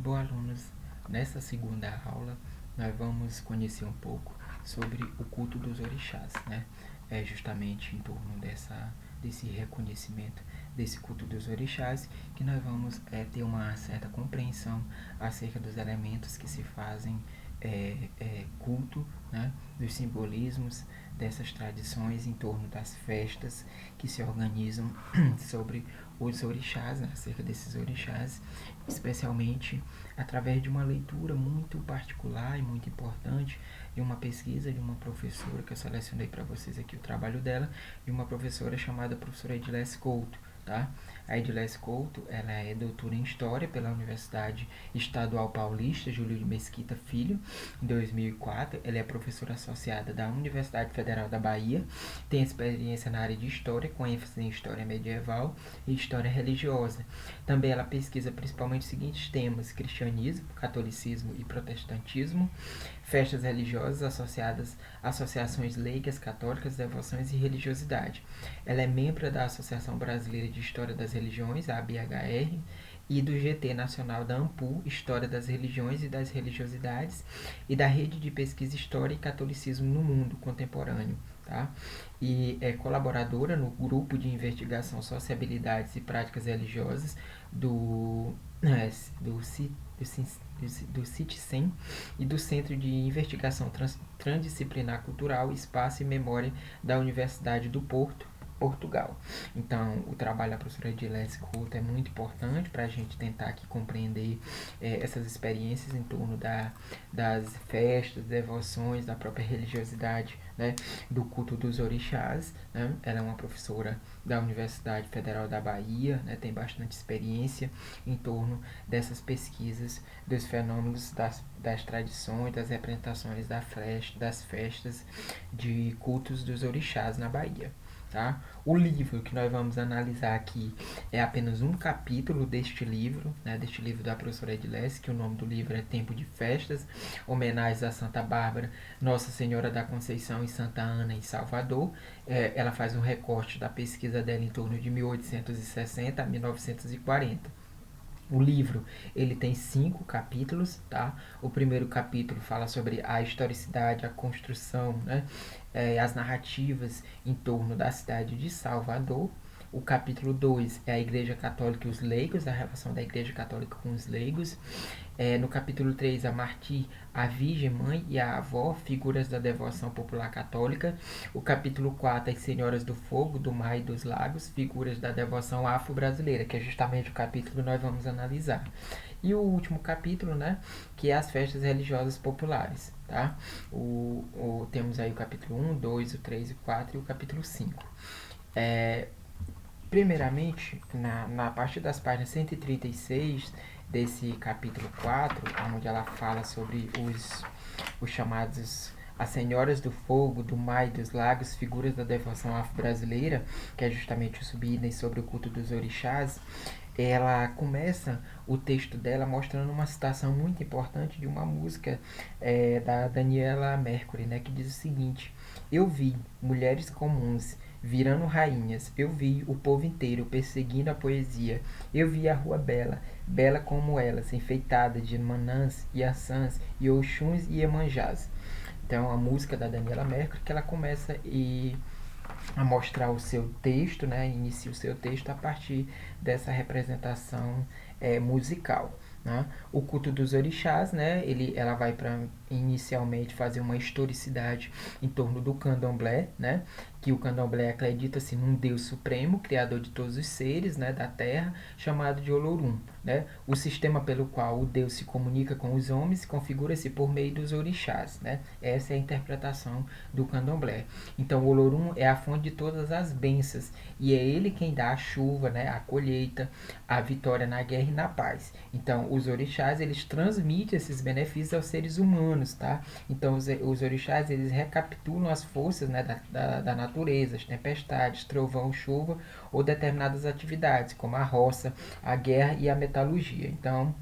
bom, alunos? Nessa segunda aula, nós vamos conhecer um pouco sobre o culto dos orixás, né? É justamente em torno desse reconhecimento desse culto dos orixás que nós vamos ter uma certa compreensão acerca dos elementos que se fazem culto, né? Dos simbolismos dessas tradições em torno das festas que se organizam sobre os orixás, né? Acerca desses orixás, especialmente através de uma leitura muito particular e muito importante de uma pesquisa de uma professora que eu selecionei para vocês aqui o trabalho dela, de uma professora chamada professora Edilés Couto. Tá? A Edilés Couto, ela é doutora em História pela Universidade Estadual Paulista Júlio de Mesquita Filho, em 2004. Ela é professora associada da Universidade Federal da Bahia, tem experiência na área de História, com ênfase em História Medieval e História Religiosa. Também ela pesquisa principalmente os seguintes temas: cristianismo, catolicismo e protestantismo, festas religiosas associadas a associações leigas, católicas, devoções e religiosidade. Ela é membro da Associação Brasileira de História das Religiões, a ABHR, e do GT Nacional da AMPU, História das Religiões e das Religiosidades, e da Rede de Pesquisa História e Catolicismo no Mundo Contemporâneo. Tá? E é colaboradora no Grupo de Investigação Sociabilidades e Práticas Religiosas do CITSEM e do Centro de Investigação Transdisciplinar Cultural, Espaço e Memória da Universidade do Porto, Portugal. Então, o trabalho da professora Edilés Couto é muito importante para a gente tentar aqui compreender essas experiências em torno das festas, devoções, da própria religiosidade, né, do culto dos orixás. Né? Ela é uma professora da Universidade Federal da Bahia, né, tem bastante experiência em torno dessas pesquisas, dos fenômenos das tradições, das representações das festas de cultos dos orixás na Bahia. Tá? O livro que nós vamos analisar aqui é apenas um capítulo deste livro, né, deste livro da professora Edilés, que o nome do livro é Tempo de Festas, homenagens a Santa Bárbara, Nossa Senhora da Conceição e Santa Ana em Salvador. Ela faz um recorte da pesquisa dela em torno de 1860 a 1940. O livro, ele tem 5 capítulos, tá? O primeiro capítulo fala sobre a historicidade, a construção, né? As narrativas em torno da cidade de Salvador. O capítulo 2 é a Igreja Católica e os leigos, a relação da Igreja Católica com os leigos. No capítulo 3, a Marti, a Virgem Mãe e a Avó, figuras da devoção popular católica. O capítulo 4, as Senhoras do Fogo, do Mar e dos Lagos, figuras da devoção afro-brasileira, que é justamente o capítulo que nós vamos analisar. E o último capítulo, né, que é as festas religiosas populares. Tá? Temos aí o capítulo 1, 2, o 3, o 4 e o capítulo 5. Primeiramente, na partir das páginas 136 desse capítulo 4, onde ela fala sobre os chamados as Senhoras do Fogo, do Mar e dos Lagos, figuras da devoção afro-brasileira, que é justamente o subitem sobre o culto dos orixás, ela começa o texto dela mostrando uma citação muito importante de uma música da Daniela Mercury, né, que diz o seguinte: eu vi mulheres comuns virando rainhas, eu vi o povo inteiro perseguindo a poesia, eu vi a rua bela, bela como elas, enfeitada de manãs, iaçãs, e oxuns e iemanjás. Então, a música da Daniela Mercury, que ela começa a mostrar o seu texto, né? Inicia o seu texto a partir dessa representação musical. Né? O culto dos orixás, né? Ela vai para inicialmente fazer uma historicidade em torno do candomblé, né? Que o candomblé acredita-se num Deus supremo, criador de todos os seres, né, da terra, chamado de Olorum. Né? O sistema pelo qual o Deus se comunica com os homens configura-se por meio dos orixás. Né? Essa é a interpretação do candomblé. Então, o Olorum é a fonte de todas as bênçãos e é ele quem dá a chuva, né, a colheita, a vitória na guerra e na paz. Então, os orixás, eles transmitem esses benefícios aos seres humanos. Tá? Então, os orixás, eles recapitulam as forças, né, da natureza, as tempestades, trovão, chuva ou determinadas atividades, como a roça, a guerra e a metalurgia. Então,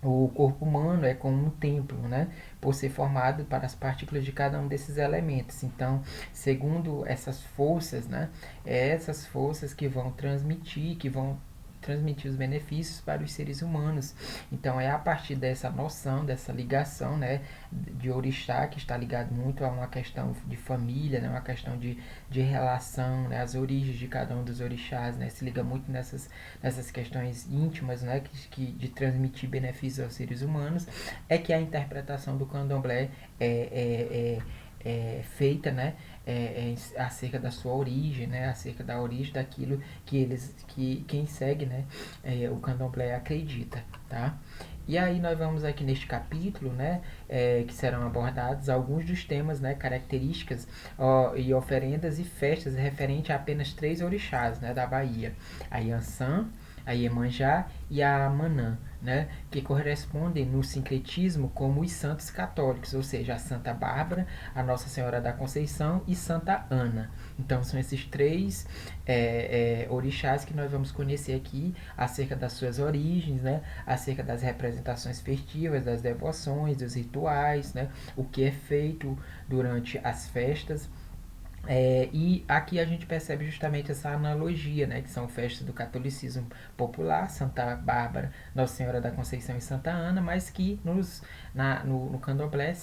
o corpo humano é como um templo, né? Por ser formado para as partículas de cada um desses elementos. Então, segundo essas forças, né? Essas forças que vão transmitir, que vão transmitir os benefícios para os seres humanos. Então é a partir dessa noção, dessa ligação, né, de orixá, que está ligado muito a uma questão de família, né, uma questão de relação, né, as origens de cada um dos orixás, né, se liga muito nessas questões íntimas, né, de transmitir benefícios aos seres humanos, é que a interpretação do candomblé é feita, né, acerca da sua origem, né, acerca da origem daquilo que quem segue, né, o candomblé acredita, tá? E aí nós vamos aqui neste capítulo, né, que serão abordados alguns dos temas, né, características e oferendas e festas referente a apenas 3 orixás, né, da Bahia: a Yansan, a Iemanjá e a Manã, né, que correspondem no sincretismo como os santos católicos, ou seja, a Santa Bárbara, a Nossa Senhora da Conceição e Santa Ana. Então são esses 3 orixás que nós vamos conhecer aqui acerca das suas origens, né, acerca das representações festivas, das devoções, dos rituais, né, o que é feito durante as festas. E aqui a gente percebe justamente essa analogia, né, que são festas do catolicismo popular, Santa Bárbara, Nossa Senhora da Conceição e Santa Ana, mas que no candomblé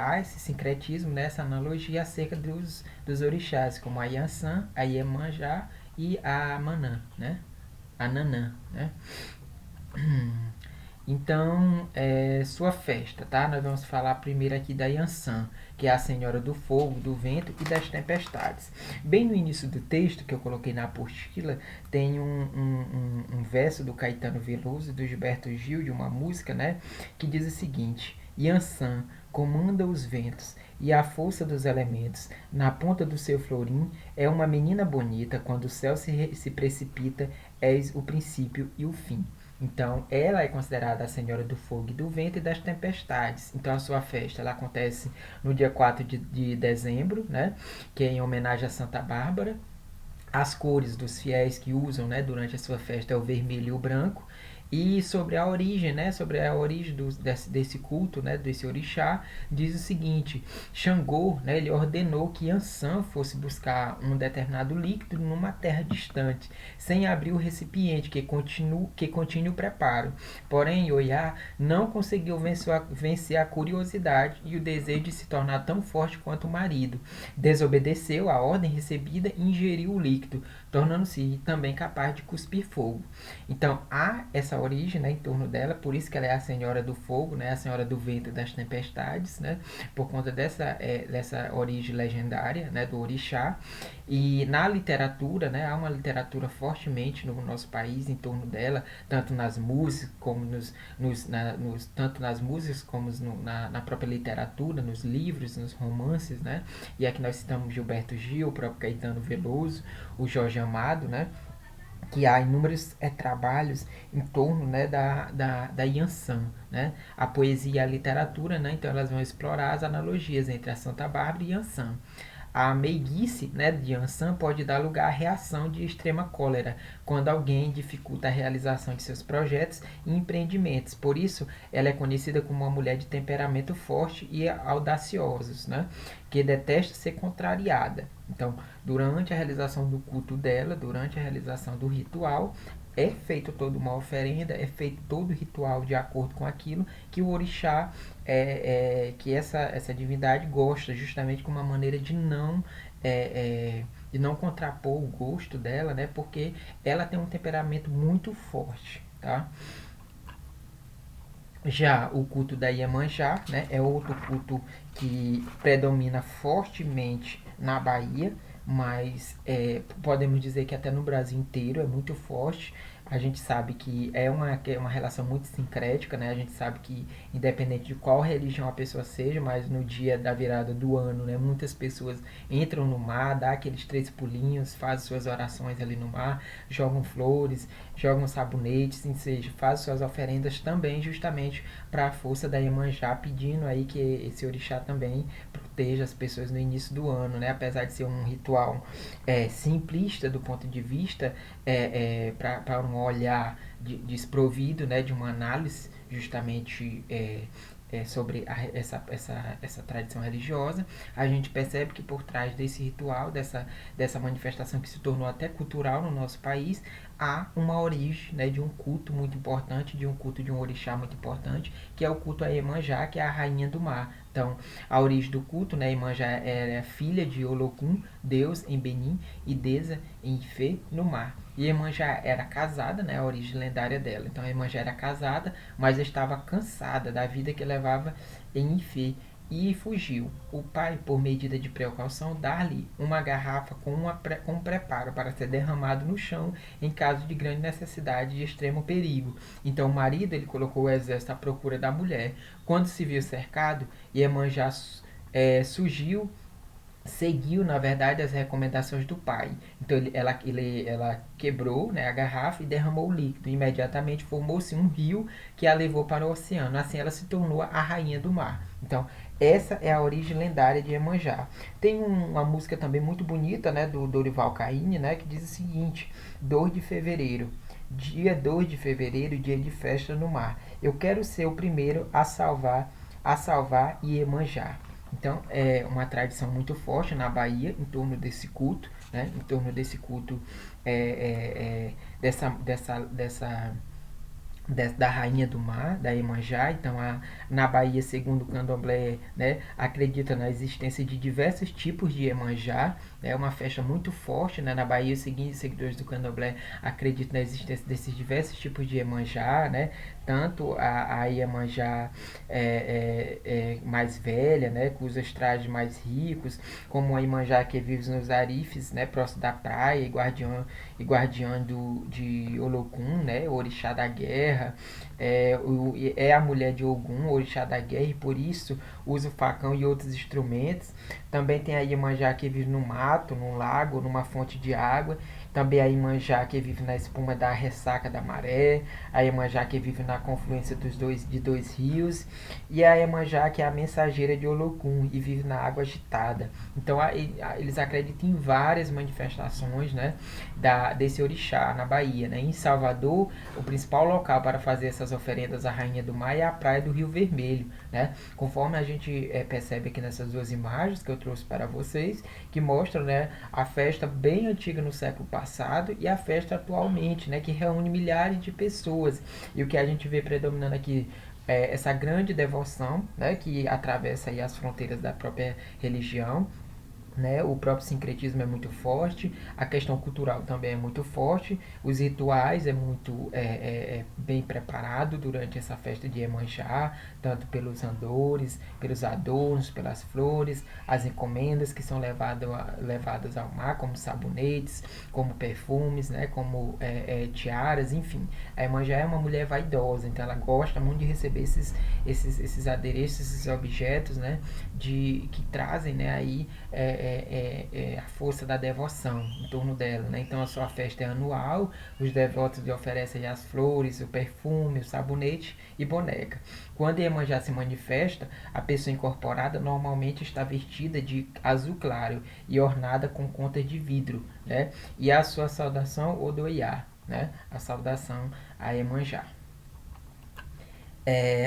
há esse sincretismo, né, essa analogia acerca dos orixás, como a Yansan, a Iemanjá e a Manã, né, a Nanã, né. Então, sua festa, tá? Nós vamos falar primeiro aqui da Yansan, que é a Senhora do Fogo, do Vento e das Tempestades. Bem no início do texto, que eu coloquei na apostila, tem um verso do Caetano Veloso e do Gilberto Gil, de uma música, né? Que diz o seguinte: Yansan comanda os ventos e a força dos elementos. Na ponta do seu florim é uma menina bonita, quando o céu se precipita, és o princípio e o fim. Então, ela é considerada a Senhora do Fogo e do Vento e das Tempestades. Então, a sua festa ela acontece no dia 4 de dezembro, né, que é em homenagem a Santa Bárbara. As cores dos fiéis que usam, né, durante a sua festa é o vermelho e o branco. E sobre a origem, né, sobre a origem desse culto, né, desse orixá, diz o seguinte: Xangô, né, ele ordenou que Yansan fosse buscar um determinado líquido numa terra distante, sem abrir o recipiente que continha o preparo. Porém, Oiá não conseguiu vencer a curiosidade e o desejo de se tornar tão forte quanto o marido. Desobedeceu a ordem recebida e ingeriu o líquido, tornando-se também capaz de cuspir fogo. Então, há essa origem, né, em torno dela, por isso que ela é a Senhora do Fogo, né, a Senhora do Vento e das Tempestades, né, por conta dessa origem legendária, né, do orixá. E na literatura, né, há uma literatura fortemente no nosso país em torno dela, tanto nas músicas como tanto nas músicas como na própria literatura, nos livros, nos romances, né. E aqui nós citamos Gilberto Gil, o próprio Caetano Veloso, o Jorge Amado, né, que há inúmeros trabalhos em torno, né, da Yansan, né? A poesia e a literatura, né, então elas vão explorar as analogias entre a Santa Bárbara e Yansan. A meiguice, né, de Yansan pode dar lugar à reação de extrema cólera, quando alguém dificulta a realização de seus projetos e empreendimentos. Por isso, ela é conhecida como uma mulher de temperamento forte e audaciosos, né, que detesta ser contrariada. Então, durante a realização do culto dela, durante a realização do ritual, é feito toda uma oferenda, é feito todo o ritual de acordo com aquilo que o orixá, que essa divindade gosta, justamente com uma maneira de não contrapor o gosto dela, né, porque ela tem um temperamento muito forte, tá? Já o culto da Iemanjá, né, é outro culto que predomina fortemente na Bahia, mas podemos dizer que até no Brasil inteiro é muito forte. A gente sabe que é uma relação muito sincrética, né? A gente sabe que independente de qual religião a pessoa seja, mas no dia da virada do ano, né, muitas pessoas entram no mar, dá aqueles 3 pulinhos, fazem suas orações ali no mar, jogam flores, jogam sabonetes, ou seja, fazem suas oferendas também justamente para a força da Iemanjá, pedindo aí que esse orixá também proteja as pessoas no início do ano, né? Apesar de ser um ritual simplista do ponto de vista, para um olhar desprovido, né, de uma análise justamente sobre essa tradição religiosa, a gente percebe que por trás desse ritual, dessa manifestação que se tornou até cultural no nosso país, há uma origem, né, de um culto muito importante, de um culto de um orixá muito importante, que é o culto a Iemanjá, que é a rainha do mar. Então, a origem do culto, né, Iemanjá é filha de Olokun, Deus em Benin, e Deza em Ifê, no mar. E Iemanjá era casada, né, a origem lendária dela. Então, Iemanjá era casada, mas estava cansada da vida que levava em Ifê e fugiu. O pai, por medida de precaução, dá-lhe uma garrafa com um preparo para ser derramado no chão em caso de grande necessidade de extremo perigo. Então o marido ele colocou o exército à procura da mulher. Quando se viu cercado, Iemanjá surgiu, seguiu, na verdade, as recomendações do pai. Então ela quebrou, né, a garrafa e derramou o líquido. Imediatamente formou-se um rio que a levou para o oceano. Assim ela se tornou a rainha do mar. Então, essa é a origem lendária de Iemanjá. Tem uma música também muito bonita, né, do Dorival Caymmi, né, que diz o seguinte: 2 de fevereiro. Dia 2 de fevereiro, dia de festa no mar. Eu quero ser o primeiro a salvar Iemanjá. Então, é uma tradição muito forte na Bahia em torno desse culto, né? Em torno desse culto, é, é, é, da rainha do mar, da Iemanjá. Então, na Bahia, segundo o candomblé, né, acredita na existência de diversos tipos de Iemanjá. É uma festa muito forte, né? Na Bahia, os seguidores do candomblé acreditam na existência desses diversos tipos de Iemanjá, né? Tanto a Iemanjá mais velha, né, com os trajes mais ricos, como a Iemanjá que vive nos Arifes, né, próximo da praia, e guardiã de Olokun, né, o orixá da guerra. É a mulher de Ogum, o orixá da guerra, e por isso usa o facão e outros instrumentos. Também tem a Iemanjá que vive no mato, num lago, numa fonte de água. Também a Iemanjá que vive na espuma da ressaca da maré. A Iemanjá que vive na confluência de dois rios. E a Iemanjá que é a mensageira de Olokun e vive na água agitada. Então eles acreditam em várias manifestações, né, desse orixá na Bahia. Né? Em Salvador, o principal local para fazer essas oferendas à Rainha do Mar é a praia do Rio Vermelho. Né? Conforme a gente percebe aqui nessas duas imagens que eu trouxe para vocês, que mostram, né, a festa bem antiga no século passado e a festa atualmente, né, que reúne milhares de pessoas. E o que a gente vê predominando aqui essa grande devoção, né, que atravessa aí as fronteiras da própria religião. Né? O próprio sincretismo é muito forte, a questão cultural também é muito forte, os rituais é muito bem preparado durante essa festa de Iemanjá, tanto pelos andores, pelos adornos, pelas flores, as encomendas que são levadas ao mar, como sabonetes, como perfumes, né? Como tiaras, enfim. A Iemanjá é uma mulher vaidosa, então ela gosta muito de receber esses adereços, esses objetos, né? Que trazem, né, aí a força da devoção em torno dela. Né? Então a sua festa é anual, os devotos lhe oferecem as flores, o perfume, o sabonete e boneca. Quando Iemanjá se manifesta, a pessoa incorporada normalmente está vestida de azul claro e ornada com contas de vidro. Né? E a sua saudação Odoiá, né? A saudação a Iemanjá.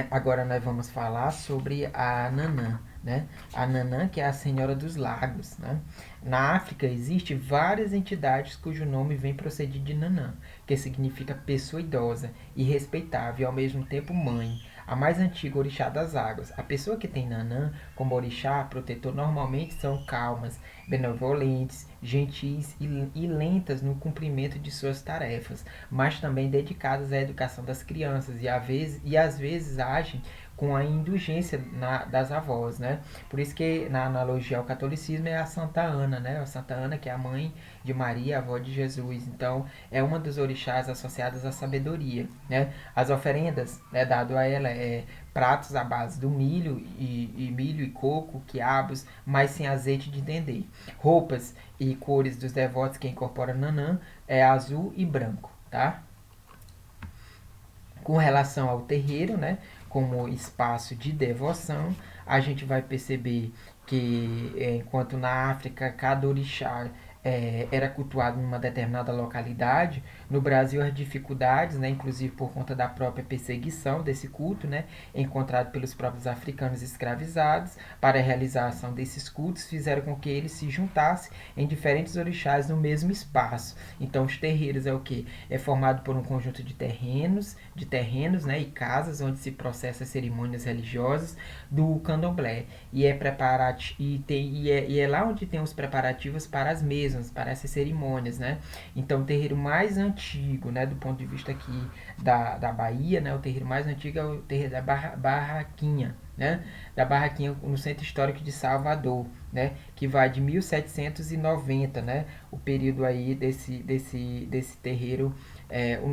Agora nós vamos falar sobre a Nanã. Né? A Nanã, que é a Senhora dos Lagos. Né? Na África existem várias entidades cujo nome vem proceder de Nanã, que significa pessoa idosa e respeitável e ao mesmo tempo mãe, a mais antiga orixá das águas. A pessoa que tem Nanã como orixá protetor normalmente são calmas, benevolentes, gentis e lentas no cumprimento de suas tarefas, mas também dedicadas à educação das crianças e às vezes agem com a indulgência das avós, né? Por isso que na analogia ao catolicismo é a Santa Ana, né? A Santa Ana que é a mãe de Maria, a avó de Jesus. Então é uma dos orixás associadas à sabedoria, né? As oferendas, né, dado a ela pratos à base do milho milho e coco, quiabos, mas sem azeite de dendê. Roupas e cores dos devotos que incorporam Nanã é azul e branco, tá? Com relação ao terreiro, né, como espaço de devoção, a gente vai perceber que enquanto na África cada orixá era cultuado em uma determinada localidade. No Brasil, as dificuldades, né, inclusive por conta da própria perseguição desse culto, né, encontrado pelos próprios africanos escravizados, para a realização desses cultos, fizeram com que eles se juntassem em diferentes orixás no mesmo espaço. Então, os terreiros é o que? É formado por um conjunto de terrenos, né, e casas onde se processa cerimônias religiosas do candomblé. E é e é lá onde tem os preparativos para as mesas, para essas cerimônias, né? Então, o terreiro mais antigo, né, do ponto de vista aqui da Bahia, né, o terreiro mais antigo é o terreiro da Barraquinha, né, da Barraquinha no Centro Histórico de Salvador, né, que vai de 1790, né, o período aí desse terreiro,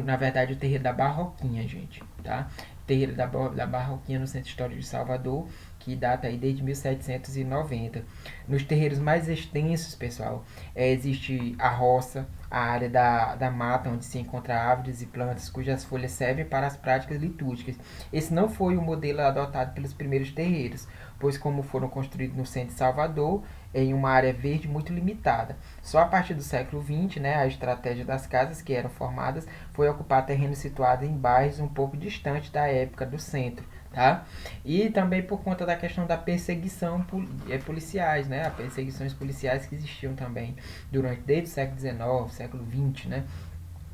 na verdade o terreiro da Barroquinha, gente, tá? Terreiro da Barroquinha no Centro Histórico de Salvador, que data aí desde 1790. Nos terreiros mais extensos, pessoal, existe a roça, a área da mata, onde se encontra árvores e plantas cujas folhas servem para as práticas litúrgicas. Esse não foi o modelo adotado pelos primeiros terreiros, pois como foram construídos no centro de Salvador, em uma área verde muito limitada. Só a partir do século XX, né, a estratégia das casas que eram formadas foi ocupar terrenos situados em bairros um pouco distantes da época do centro. Tá? E também por conta da questão da perseguição policiais, né? As perseguições policiais que existiam também desde o século XIX, século XX, né?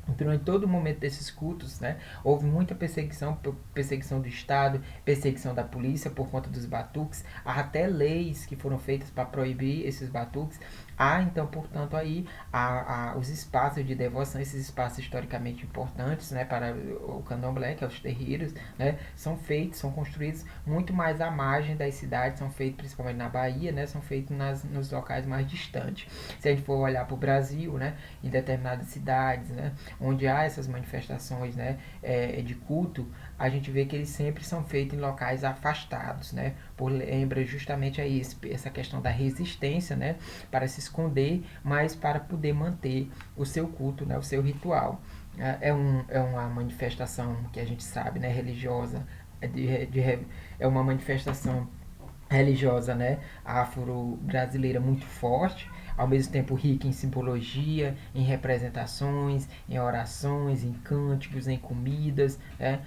Durante todo o momento desses cultos, né, houve muita perseguição do Estado, perseguição da polícia por conta dos batuques, há até leis que foram feitas para proibir esses batuques. Há, então, portanto, aí os espaços de devoção, esses espaços historicamente importantes, né, para o candomblé, que é os terreiros, né, são construídos muito mais à margem das cidades, são feitos principalmente na Bahia, né, são feitos nos locais mais distantes. Se a gente for olhar para o Brasil, né, em determinadas cidades, né, onde há essas manifestações, né, de culto, a gente vê que eles sempre são feitos em locais afastados, né, lembra justamente aí essa questão da resistência, né, para se esconder, mas para poder manter o seu culto, né, o seu ritual. É uma manifestação que a gente sabe, né, religiosa, é uma manifestação religiosa, né, afro-brasileira muito forte, ao mesmo tempo rica em simbologia, em representações, em orações, em cânticos, em comidas, né?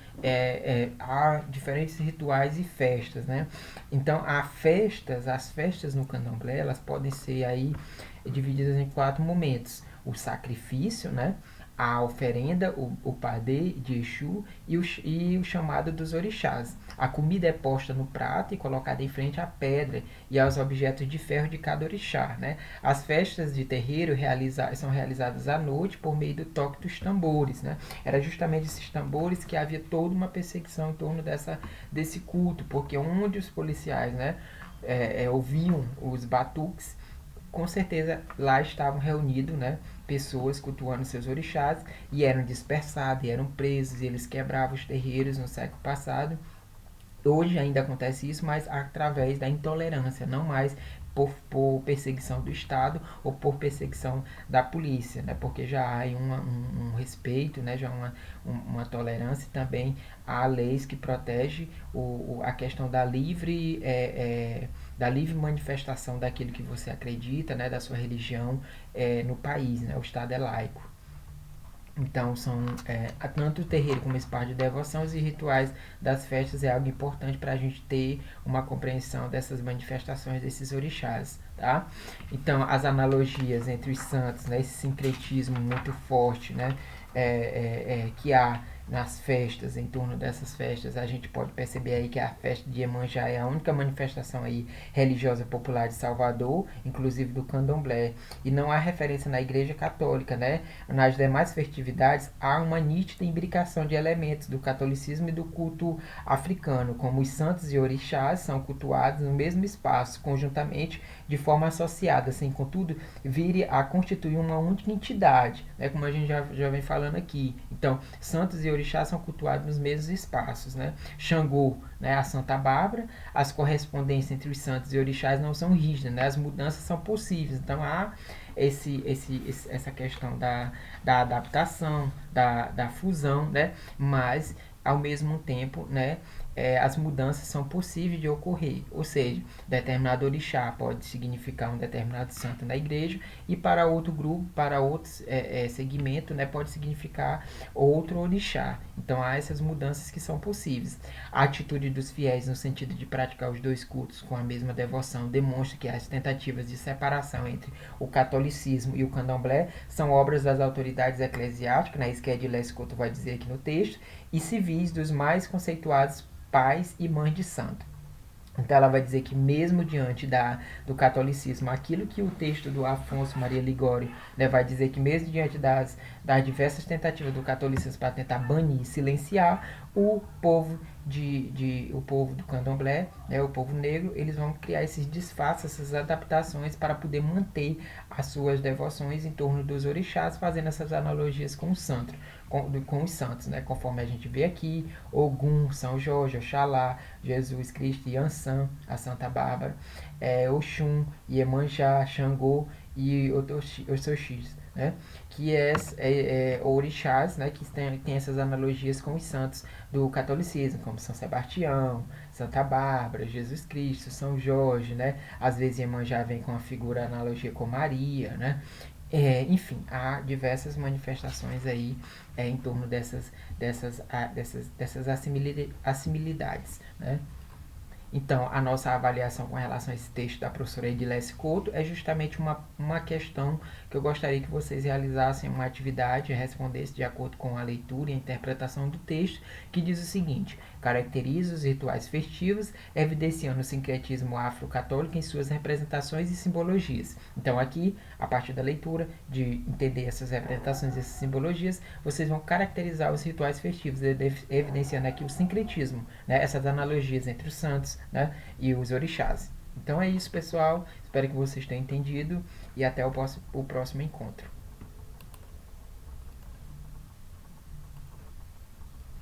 Há diferentes rituais e festas, né? Então, as festas no candomblé, elas podem ser aí divididas em 4 momentos: o sacrifício, né, a oferenda, o padê de Exu e o chamado dos orixás. A comida é posta no prato e colocada em frente à pedra e aos objetos de ferro de cada orixá. Né? As festas de terreiro são realizadas à noite por meio do toque dos tambores. Né? Era justamente esses tambores que havia toda uma perseguição em torno desse culto, porque onde os policiais, né, ouviam os batuques, com certeza lá estavam reunidos, né, pessoas cultuando seus orixás e eram dispersados, e eram presos, e eles quebravam os terreiros no século passado. Hoje ainda acontece isso, mas através da intolerância, não mais por perseguição do Estado ou por perseguição da polícia, né? Porque já há um respeito, né? Já há uma tolerância, e também há leis que protegem a questão da livre manifestação daquilo que você acredita, né? Da sua religião no país, né? O Estado é laico. Então, tanto o terreiro como esse par de devoções e rituais das festas é algo importante para a gente ter uma compreensão dessas manifestações desses orixás, tá? Então, as analogias entre os santos, né, esse sincretismo muito forte, né, que há nas festas, em torno dessas festas, a gente pode perceber aí que a festa de Iemanjá é a única manifestação aí religiosa popular de Salvador, inclusive do candomblé, e não há referência na Igreja Católica, né? Nas demais festividades há uma nítida imbricação de elementos do catolicismo e do culto africano, como os santos e orixás são cultuados no mesmo espaço, conjuntamente, de forma associada, sem contudo vire a constituir uma única entidade, né? Como a gente já vem falando aqui. Então, santos e orixás são cultuados nos mesmos espaços, né? Xangô, né, a Santa Bárbara, as correspondências entre os santos e orixás não são rígidas, né? As mudanças são possíveis. Então há essa questão da adaptação, da fusão, né? Mas ao mesmo tempo, né, as mudanças são possíveis de ocorrer, ou seja, determinado orixá pode significar um determinado santo na igreja e para outro grupo, para outro segmento, né, pode significar outro orixá. Então há essas mudanças que são possíveis. A atitude dos fiéis no sentido de praticar os dois cultos com a mesma devoção demonstra que as tentativas de separação entre o catolicismo e o candomblé são obras das autoridades eclesiásticas, né, isso que Edilé Couto vai dizer aqui no texto, e civis dos mais conceituados pais e mães de santo. Então ela vai dizer que mesmo diante do catolicismo, aquilo que o texto do Afonso Maria Ligório, né, vai dizer que mesmo diante das diversas tentativas do catolicismo para tentar banir, silenciar, o povo o povo do candomblé, né, o povo negro, eles vão criar esses disfarces, essas adaptações para poder manter as suas devoções em torno dos orixás, fazendo essas analogias com o santo, com os santos, né, conforme a gente vê aqui, Ogum, São Jorge, Oxalá, Jesus Cristo, Yansan, a Santa Bárbara, Oxum, Iemanjá, Xangô e Oxóssis, né, que orixás, né, que tem essas analogias com os santos do catolicismo, como São Sebastião, Santa Bárbara, Jesus Cristo, São Jorge, né, às vezes Iemanjá vem com a figura analogia com Maria, né, enfim, há diversas manifestações aí em torno dessas assimilidades, né? Então, a nossa avaliação com relação a esse texto da professora Edilé Couto é justamente uma questão que eu gostaria que vocês realizassem uma atividade e respondessem de acordo com a leitura e a interpretação do texto, que diz o seguinte: caracteriza os rituais festivos, evidenciando o sincretismo afro-católico em suas representações e simbologias. Então, aqui, a partir da leitura, de entender essas representações e essas simbologias, vocês vão caracterizar os rituais festivos, evidenciando aqui o sincretismo, né? Essas analogias entre os santos, né, e os orixás. Então é isso, pessoal. Espero que vocês tenham entendido e até o próximo encontro.